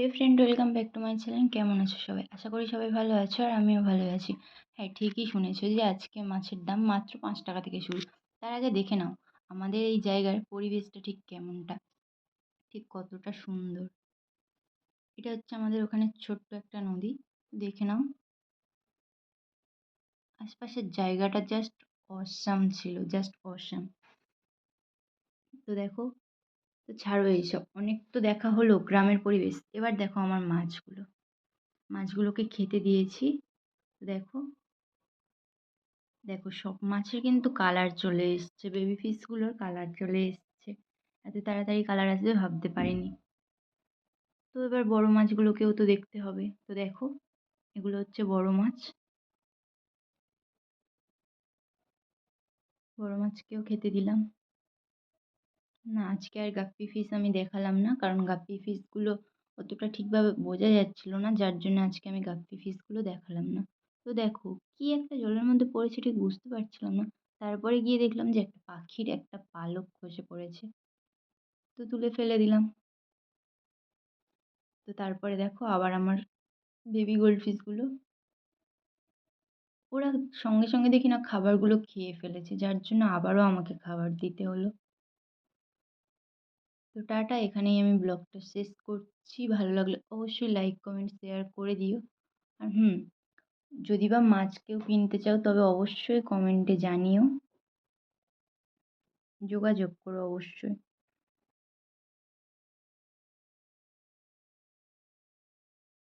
Hey friend, welcome back to my channel. কেমন আছো সবাই? আশা করি সবাই ভালো আছো আর আমিও ভালো আছি। হ্যাঁ, ঠিকই শুনেছো যে আজকে মাছের দাম মাত্র ৫ টাকা থেকে শুরু। তার আগে দেখে নাও আমাদের এই জায়গার পরিবেশটা ঠিক কেমনটা, ঠিক কতটা সুন্দর। এটা হচ্ছে আমাদের ওখানে ছোট্ট একটা নদী। দেখে নাও, আশপাশের জায়গাটা জাস্ট অসাম ছিল, জাস্ট অসাম। তো দেখো, তো ছাড়ো এইসব, অনেক তো দেখা হলো গ্রামের পরিবেশ। এবার দেখো আমার মাছগুলো, মাছগুলোকে খেতে দিয়েছি। দেখো, দেখো সব মাছের কিন্তু কালার চলে এসছে, বেবি ফিশগুলোর কালার চলে এসছে। এত তাড়াতাড়ি কালার আসবে ভাবতে পারিনি। তো এবার বড় মাছগুলোকেও তো দেখতে হবে। তো দেখো, এগুলো হচ্ছে বড় মাছ। বড় মাছকেও খেতে দিলাম। না, আজকে আর গাপ্পি ফিশ আমি দেখালাম না, কারণ গাপ্পি ফিশগুলো অতটা ঠিকভাবে বোঝা যাচ্ছিল না, যার জন্য আজকে আমি গাপ্পি ফিশগুলো দেখালাম না। তো দেখো, কি একটা জলের মধ্যে পড়েছে ঠিক বুঝতে পারছিলাম না। তারপরে গিয়ে দেখলাম যে একটা পাখির একটা পালক খসে পড়েছে। তো তুলে ফেলে দিলাম। তো তারপরে দেখো আবার আমার বেবি গোল্ডফিশগুলো, ওরা সঙ্গে সঙ্গে দেখি না খাবারগুলো খেয়ে ফেলেছে, যার জন্য আবারও আমাকে খাবার দিতে হলো। তো টাটা, এখানেই আমি ব্লগটা শেষ করছি। ভালো লাগলে অবশ্যই লাইক কমেন্ট শেয়ার করে দিও। আর যদি বা মাছ কেউ কিনতে চাও তবে অবশ্যই কমেন্টে জানিও, যোগাযোগ করো অবশ্যই।